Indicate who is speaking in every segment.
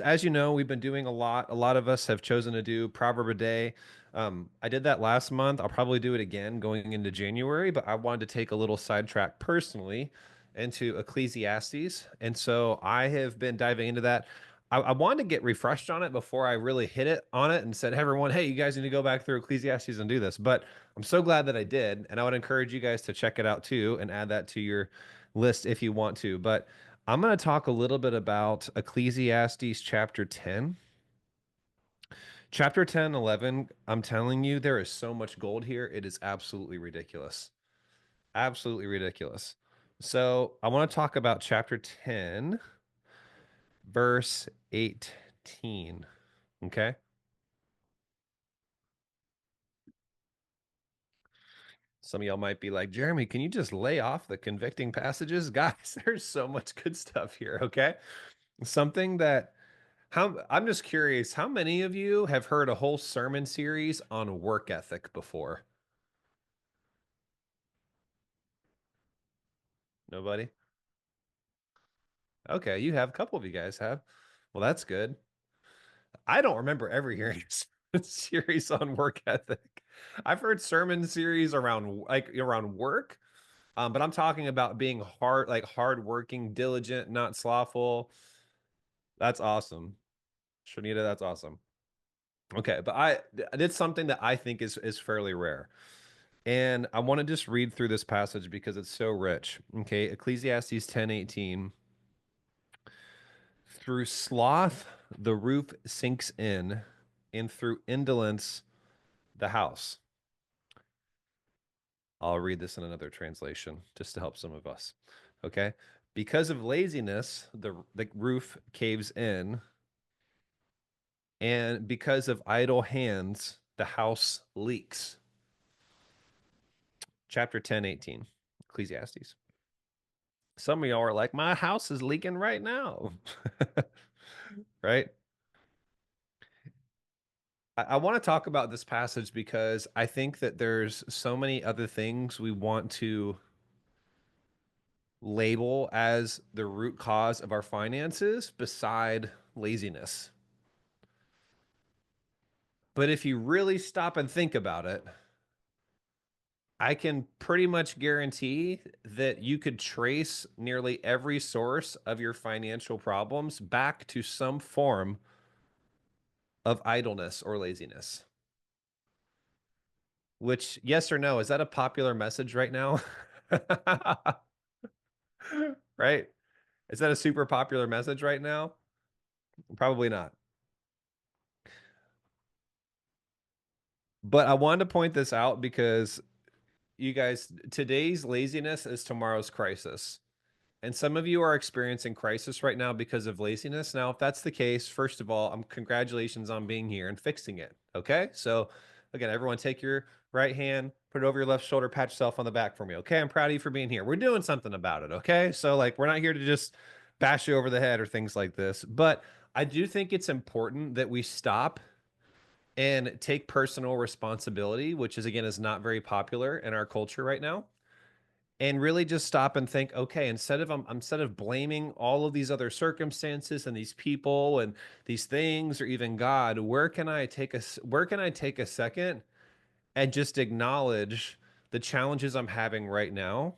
Speaker 1: As you know, we've been doing a lot. A lot of us have chosen to do proverb a day. I did that last month. I'll probably do it again going into January, but I wanted to take a little sidetrack personally into Ecclesiastes. And so I have been diving into that. I wanted to get refreshed on it before I really hit it on it and said, "Hey, everyone, hey, you guys need to go back through Ecclesiastes and do this." But I'm so glad that I did. And I would encourage you guys to check it out too and add that to your list if you want to. But I'm going to talk a little bit about Ecclesiastes chapter 10. Chapter 10, 11. I'm telling you, there is so much gold here. It is absolutely ridiculous. Absolutely ridiculous. So I want to talk about chapter 10, verse 18. Okay. Some of y'all might be like, Jeremy, can you just lay off the convicting passages? Guys, there's so much good stuff here. Okay. Something that I'm just curious, how many of you have heard a whole sermon series on work ethic before? Nobody? Okay, you have. A couple of you guys have. Well, that's good. I don't remember ever hearing a sermon series on work ethic. I've heard sermon series around around work, but I'm talking about being hardworking, diligent, not slothful. That's awesome. Shanita, that's awesome. Okay, but I did something that I think is fairly rare. And I want to just read through this passage because it's so rich. Okay, Ecclesiastes 10:18. Through sloth, the roof sinks in, and through indolence, the house. I'll read this in another translation just to help some of us. Okay. Because of laziness, the roof caves in, and because of idle hands, the house leaks. Chapter 10:18, Ecclesiastes. Some of y'all are like, my house is leaking right now. Right? I want to talk about this passage because I think that there's so many other things we want to label as the root cause of our finances beside laziness. But if you really stop and think about it, I can pretty much guarantee that you could trace nearly every source of your financial problems back to some form of idleness or laziness. Which, yes or no, is that a popular message right now? Right? Is that a super popular message right now? Probably not. But I wanted to point this out because you guys, today's laziness is tomorrow's crisis. And some of you are experiencing crisis right now because of laziness. Now, if that's the case, first of all, congratulations on being here and fixing it. Okay. So again, everyone take your right hand, put it over your left shoulder, pat yourself on the back for me. Okay. I'm proud of you for being here. We're doing something about it. Okay. So like we're not here to just bash you over the head or things like this. But I do think it's important that we stop and take personal responsibility, which is again is not very popular in our culture right now, and really just stop and think, okay, instead of blaming all of these other circumstances and these people and these things or even God, where can I take a second and just acknowledge the challenges I'm having right now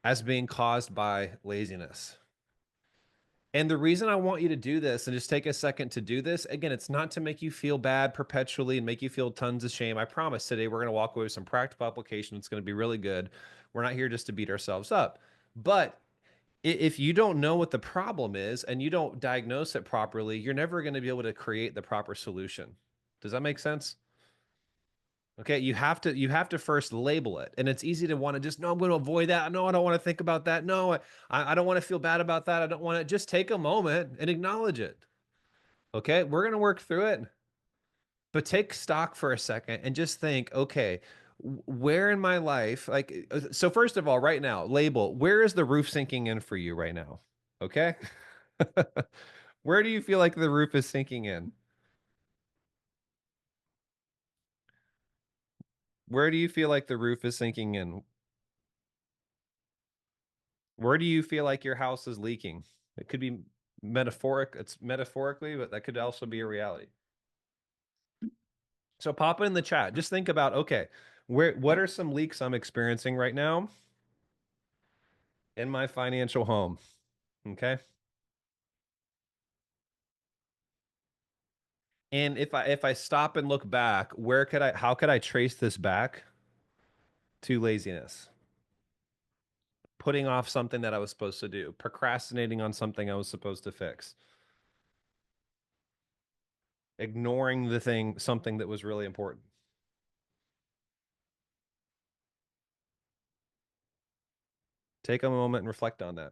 Speaker 1: as being caused by laziness? And the reason I want you to do this and just take a second to do this, again, it's not to make you feel bad perpetually and make you feel tons of shame. I promise today we're going to walk away with some practical application. It's going to be really good. We're not here just to beat ourselves up. But if you don't know what the problem is and you don't diagnose it properly, you're never going to be able to create the proper solution. Does that make sense? Okay, you have to first label it. And it's easy to want to just, no, I'm going to avoid that. No, I don't want to think about that. No, I don't want to feel bad about that. I don't want to just take a moment and acknowledge it. Okay, we're going to work through it, but take stock for a second and just think, okay, where in my life, so first of all, right now, label, where is the roof sinking in for you right now? Okay. Where do you feel like the roof is sinking in? Where do you feel like the roof is sinking in? Where do you feel like your house is leaking? It could be. It's metaphorically, but that could also be a reality. So pop it in the chat. Just think about, okay, what are some leaks I'm experiencing right now in my financial home? Okay. And if I stop and look back, how could I trace this back to laziness? Putting off something that I was supposed to do, procrastinating on something I was supposed to fix, ignoring something that was really important. Take a moment and reflect on that.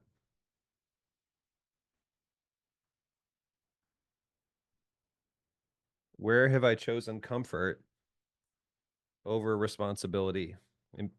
Speaker 1: Where have I chosen comfort over responsibility? And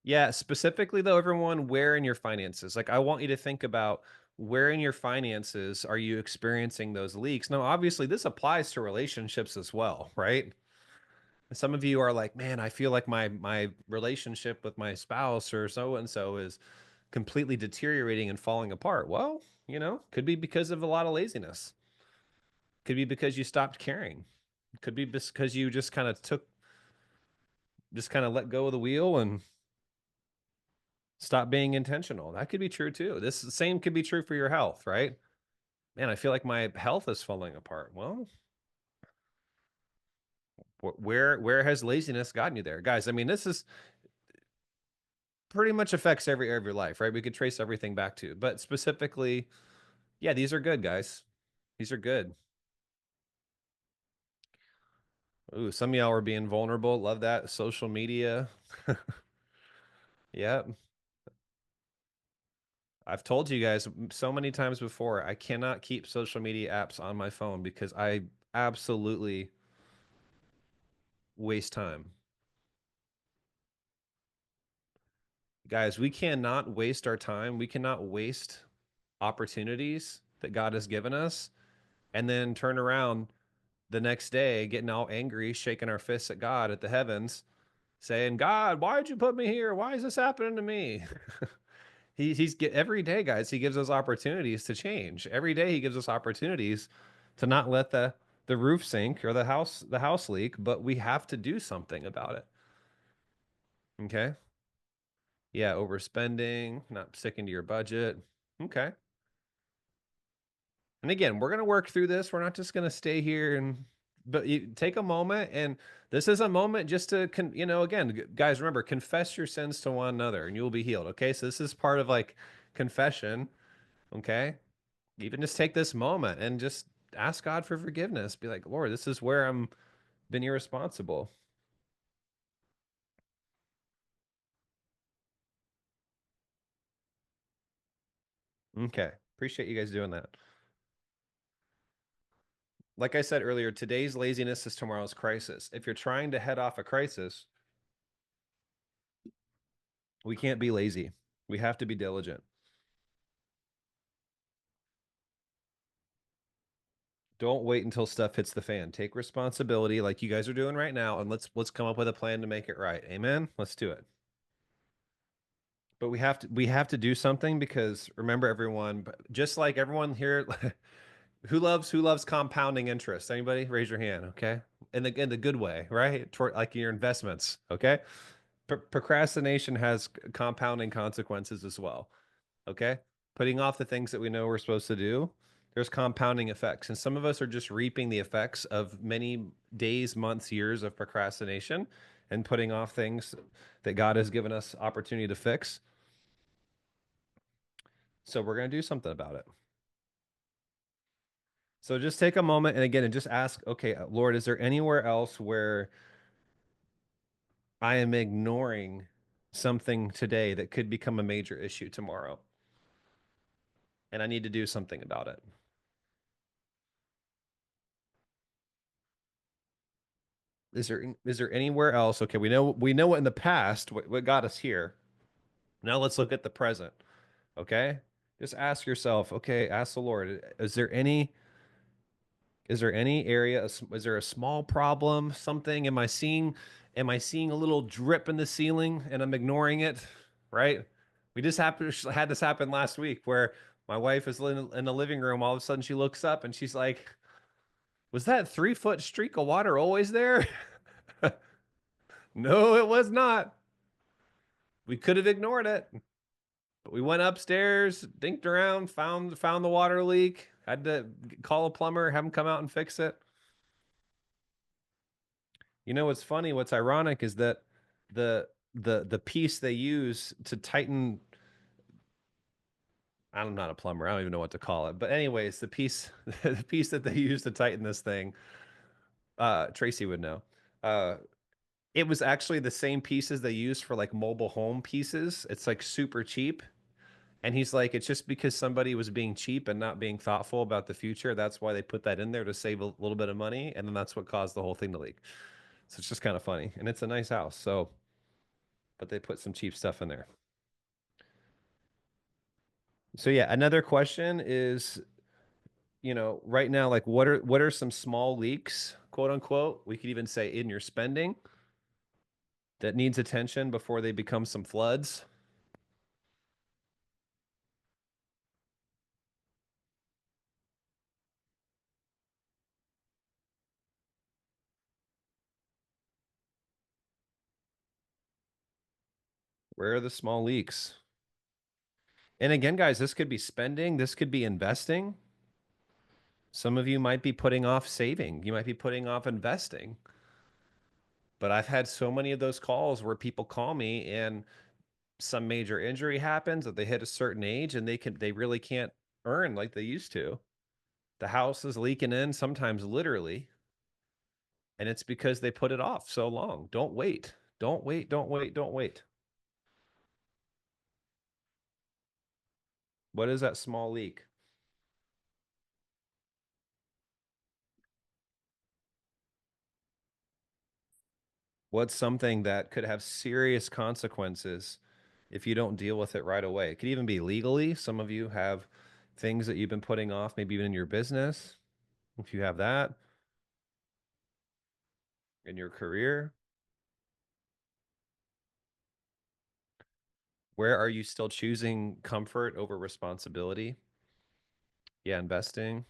Speaker 1: yeah, specifically though, everyone, where in your finances? Like, I want you to think about where in your finances are you experiencing those leaks? Now, obviously, this applies to relationships as well, right? Some of you are like, man, I feel like my relationship with my spouse or so and so is completely deteriorating and falling apart. Well, could be because of a lot of laziness. Could be because you stopped caring. Could be because you just kind of let go of the wheel and stop being intentional. That could be true too. This same could be true for your health, right? Man, I feel like my health is falling apart. Well, where has laziness gotten you there, guys? I mean, this is pretty much affects every area of your life, right? We could trace everything back to, but specifically, yeah, these are good, guys. These are good. Ooh, some of y'all are being vulnerable. Love that. Social media. Yep. I've told you guys so many times before, I cannot keep social media apps on my phone because I absolutely waste time. Guys, we cannot waste our time. We cannot waste opportunities that God has given us and then turn around the next day getting all angry, shaking our fists at God, at the heavens, saying, God, why'd you put me here? Why is this happening to me? Every day, guys, he gives us opportunities to change. Every day he gives us opportunities to not let the roof sink or the house leak, but we have to do something about it. Okay? Yeah, overspending, not sticking to your budget. Okay. And again, we're going to work through this. We're not just going to stay here but you take a moment, and this is a moment just to again, guys, remember, confess your sins to one another and you will be healed. Okay? So this is part of like confession, okay? Even just take this moment and just ask God for forgiveness. Be like, Lord, this is where I'm been irresponsible. Okay. Appreciate you guys doing that. Like I said earlier, today's laziness is tomorrow's crisis. If you're trying to head off a crisis, we can't be lazy. We have to be diligent. Don't wait until stuff hits the fan. Take responsibility like you guys are doing right now, and let's come up with a plan to make it right. Amen. Let's do it. But we have to do something because remember, everyone, just like everyone here, who loves compounding interest? Anybody? Raise your hand, okay? In the good way, right? Toward like your investments, okay? Procrastination has compounding consequences as well, okay? Putting off the things that we know we're supposed to do, there's compounding effects. And some of us are just reaping the effects of many days, months, years of procrastination and putting off things that God has given us opportunity to fix. So we're going to do something about it. So just take a moment and again, and just ask, okay, Lord, is there anywhere else where I am ignoring something today that could become a major issue tomorrow? And I need to do something about it. Is there anywhere else? Okay, we know what in the past what got us here. Now let's look at the present. Okay? Just ask yourself, okay, ask the Lord, Is there any area, is there a small problem, something? Am I seeing a little drip in the ceiling and I'm ignoring it? Right? We just had this happen last week where my wife is in the living room. All of a sudden she looks up and she's like, was that 3 foot streak of water always there? No, it was not. We could have ignored it, but we went upstairs, dinked around, found the water leak, had to call a plumber, have him come out and fix it. You know what's funny? What's ironic is that the piece they use to tighten, I'm not a plumber. I don't even know what to call it. But anyways, the piece the piece that they use to tighten this thing, Tracy would know. Uh it was actually the same pieces they use for like mobile home pieces. It's like super cheap. And he's like, it's just because somebody was being cheap and not being thoughtful about the future. That's why they put that in there to save a little bit of money. And then that's what caused the whole thing to leak. So it's just kind of funny. And it's a nice house. So, but they put some cheap stuff in there. So yeah, another question is, right now, like what are some small leaks, quote unquote? We could even say in your spending that needs attention before they become some floods. Where are the small leaks? And again, guys, this could be spending, this could be investing. Some of you might be putting off saving, you might be putting off investing. But I've had so many of those calls where people call me and some major injury happens that they hit a certain age and they really can't earn like they used to. The house is leaking in, sometimes literally, and it's because they put it off so long. Don't wait. Don't wait, don't wait, don't wait. What is that small leak? What's something that could have serious consequences if you don't deal with it right away? It could even be legally. Some of you have things that you've been putting off, maybe even in your business. If you have that in your career, where are you still choosing comfort over responsibility? Yeah, investing.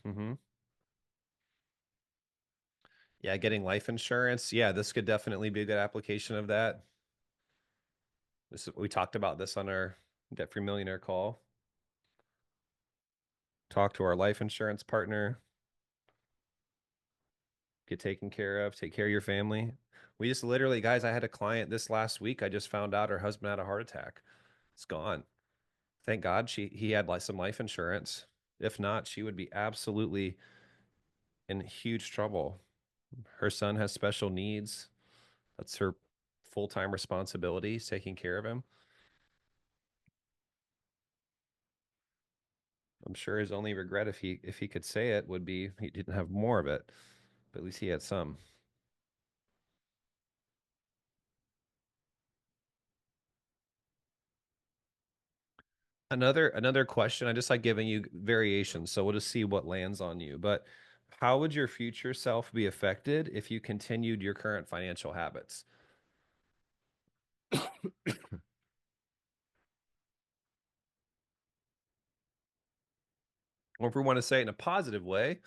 Speaker 1: Yeah, getting life insurance. Yeah, this could definitely be a good application of that. We talked about this on our Debt Free Millionaire call. Talk to our life insurance partner, get taken care of, take care of your family. We just literally, guys, I had a client this last week. I just found out her husband had a heart attack. It's gone. Thank God he had like some life insurance. If not, she would be absolutely in huge trouble. Her son has special needs. That's her full-time responsibility, taking care of him. I'm sure his only regret, if he could say it, would be he didn't have more of it, but at least he had some. Another question. I just like giving you variations, so we'll just see what lands on you. But how would your future self be affected if you continued your current financial habits? Or if we want to say it in a positive way,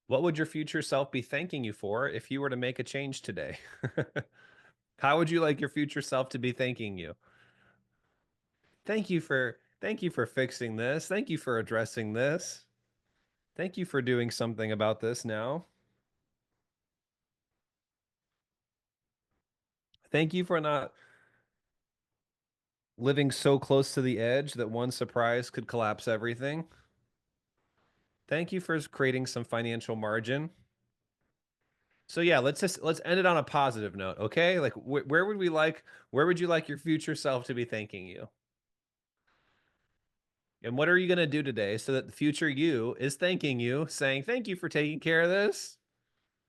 Speaker 1: what would your future self be thanking you for if you were to make a change today? How would you like your future self to be thanking you? Thank you for fixing this. Thank you for addressing this. Thank you for doing something about this now. Thank you for not living so close to the edge that one surprise could collapse everything. Thank you for creating some financial margin. So yeah, let's end it on a positive note, okay? Like where would you like your future self to be thanking you? And what are you going to do today so that the future you is thanking you, saying, "Thank you for taking care of this.